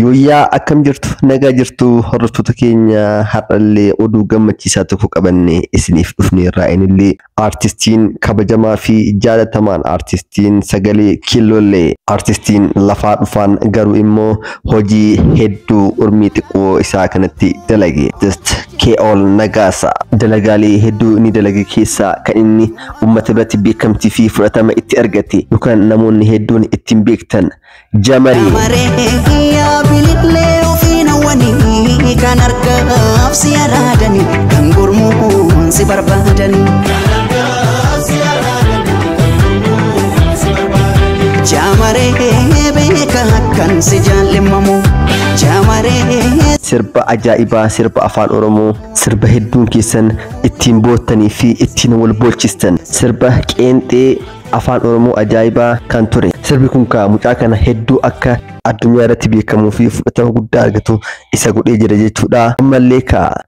Yoya akkam jirtu nagaa jirtu hordoftoota keenya har'allee oduu gammachiisaa tokko qabanne isiniif dhufneerra inillee artistiin kabajamaa fi jaalatamaan artistiin Sagalee Kilollee artistiin lafaa dhufaan garuu immoo hojii hedduu urmii xiqqoo isaa kanatti dalage Ke'ol Nagaasa dalagaalee hedduu inni dalage keessaa kan inni uummata biratti beekamtii fi fudhatama itti argate yookaan namoonni hedduun ittiin beektan Jamarii kan argaaf si araadani kan gurmuun si barbaadani Jamaree beeka kan si jaallimamu Jamaree sirba ajaa'ibaa sirba afaan Oromoo sirba hedduun keessan ittiin boottanii fi ittiin wal boolchistan sirba qeenxee afaan Oromoo ajaa'ibaa kan ture sirbi kun mucaa kana hedduu akka addunyaa irratti beekamuu fi fudhatama guddaa argatu isa godhee jira jechuudha. Ammallee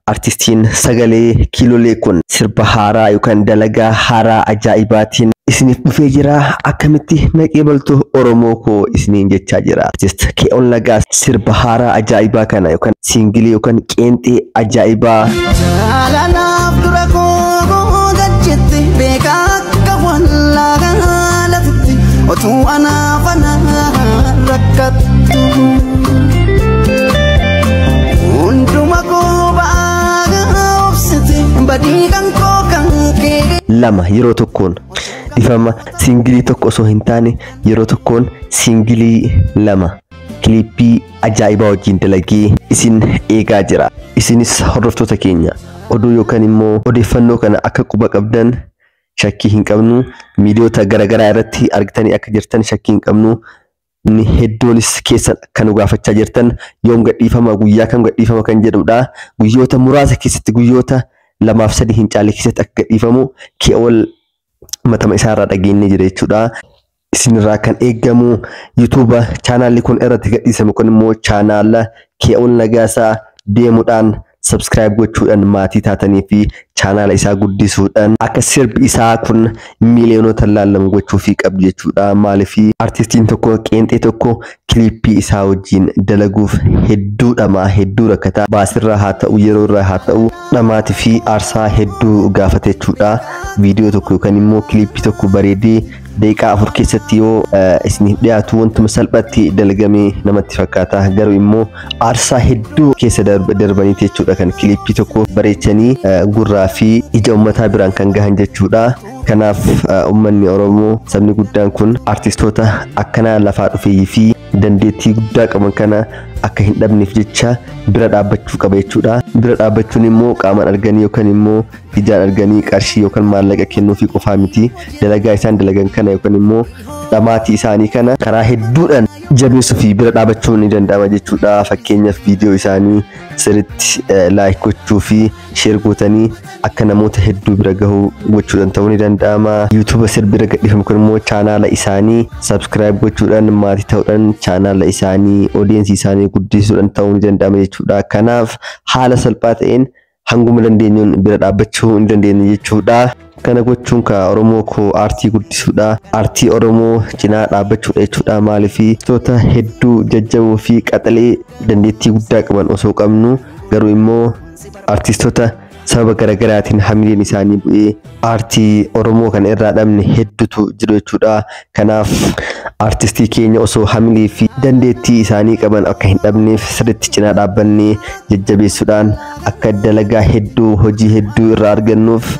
artistiin Sagalee Kilollee kun sirba haaraa yookaan dalagaa haaraa ajaa'ibaatiin isiniif dhufee jira. Akkamitti naqee baltu Oromoo koo isiniin jechaa jira. Artist Ke'ol Nagaasa sirba haaraa ajaa'ibaa kana yookaan siingilii yookaan qeenxee ajaa'ibaa jaalalaaf dura koo gajjetti beekaa akka wallaagaa lafti otuu anaaf rakkattu hunduma koo ba'aa obsite badii kan koo kan kee lama yeroo tokkoon difama siingilii tokko osoo hin taane yeroo tokkoon siingilii lama kliipii ajaa'ibaa wajjin dalagee isin eegaa jira. Isinis hordoftoota keenya oduu yookaan immoo odeeffannoo kana akka quba qabdan shakkii hin qabnu miidiyoota garagaraa irratti argitanii akka jirtan shakkii hin qabnu ni hedduunis keessan kan gaafachaa jirtan yoom gadhiifama guyyaa kan gadhiifama kan jedhudha. Guyyoota muraasa keessatti guyyoota 2-3 hin caalle keessatti akka gadhiifamu Ke'ol matama isaarraa dhageenye jira jechuudha. Isinirraa kan eegamu YouTube chaanaalli kun irratti gadhiisamu kun immoo chaanaala Ke'ol Nagaasaa deemuudhaan subscribe gochuudhaan maatii taatanii fi chaanaala isaa guddisuudhaan akka sirbi isaa kun miiliyoonota laalamu gochuu fi qabdu jechuudha. Maaliif artistiin tokko qeenxee tokko kliipii isaa wajjin dalaguuf hedduu dhamaa hedduu rakkataa baasirraa haa ta'u yeroo irraa haa ta'u dhamaatii fi aarsaa hedduu gaafate jechuudha. Viidiyoo tokko yookaan immoo kliipii tokko bareedee daqiiqaa 4 keessatti yoo isiniif dhiyaatu wantuma salphatti dalagamee namatti fakkaata garuu immoo aarsaa hedduu keessa darbanii jechuudha kan kliipii tokko bareechanii gurraa fi ija uummataa biraan kan gahan jechuudha. Kanaaf uummanni Oromoo sabni guddaan kun artistoota akkanaa lafaa dhufee fi dandeettii guddaa qaban kana akka hin dhabneef jecha bira dhaabbachuu qaba jechuudha. Bira dhaabbachuun immoo qaamaan arganii yookaan immoo ijaan arganii qarshii yookaan maallaqa kennuu fi qofaa miti. Dalagaa isaan dalagan kana yookaan immoo dhamaatii isaanii kana karaa hedduudhaan jabeessuu fi bira dhaabachuun ni danda'ama jechuudha. Fakkeenyaaf viidiyoo isaanii sirriitti laayik gochuu fi sheer gootanii akka namoota hedduu bira gahuu gochuudhaan ta'uu ni danda'ama. YouTube sirbi bira gadhiifamu kun immoo chaanaala isaanii subscribe gochuudhaan maatii ta'uudhaan chaanaala isaanii audience isaanii guddisuudhaan ta'uu ni danda'ama jechuudha. Kanaaf haala salphaa ta'een hanguma dandeenyuun bira dhaabbachuu ni dandeenya jechuudha. Kana gochuun Oromoo koo aartii guddisuudha. Aartii Oromoo cinaa dhaabbachuudha jechuudha. Maaliif artistoota hedduu jajjaboo fi qaxalee dandeettii guddaa qaban osoo qabnu garuu immoo artistoota sababa garagaraatiin hamileen isaanii bu'ee aartii Oromoo kan irraa dhabne hedduutu jiru jechuudha. Kanaaf artistii keenya osoo hamilee fi dandeettii isaanii qaban akka hin dhabneef sirriitti cinaa dhaabbannee jajjabeessuudhaan akka dalagaa hedduu hojii hedduu irraa argannuuf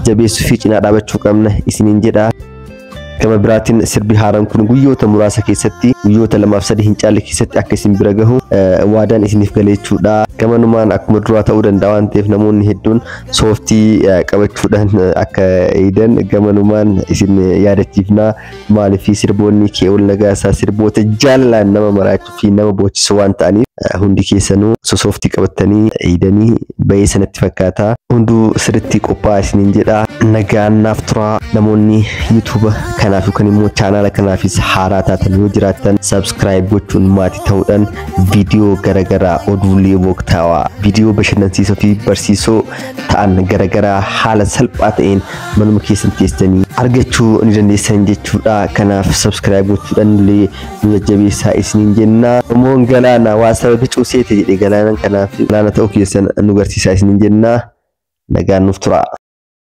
jabeessuu fi cinaa dhaabachuu qabna isiniin jedha. Gama biraatiin sirbi haaraan kun guyyoota muraasa keessatti guyyoota 2-3 hin caalle keessatti akka isin bira gahu waadaan isiniif galee jechuudha. Gamanumaan akkuma duraa ta'uu danda'a waan ta'eef namoonni hedduun sooftii qabachuudhaan akka eedan gamanumaan isin yaadachiifna. Maaliif sirboonni Ke'ol Nagaasaa sirboota jaalallaan nama maraachuu fi nama boochisuu waan ta'aniif hundi keessanuu sooftii qabatanii eedanii bahee sanatti fakkaata. Hunduu sirriitti qophaa'aa isiniin jedha. Nagaan naaf turaa namoonni YouTube kanaaf kan immoo channel kanaafis haaraa taatan yoo jiraattan subscribe gochuun maatii ta'uudhaan viidiyoo garagaraa oduulee waqtaawaa viidiyoo bashannansiisoo fi barsiisoo ta'an garagaraa haala salphaa ta'een manuma keessan teessanii argachuu ni dandeessan jechuudha. Kanaaf subscribe gochuudhaan illee nu jajjabeessaa isiniin jenna. Omoon galaana waa sababa cuuseete jedhe galaanan kanaaf galaana ta'uu keessan nu garsiisaa isiniin jenna. Nagaan nuuf tura.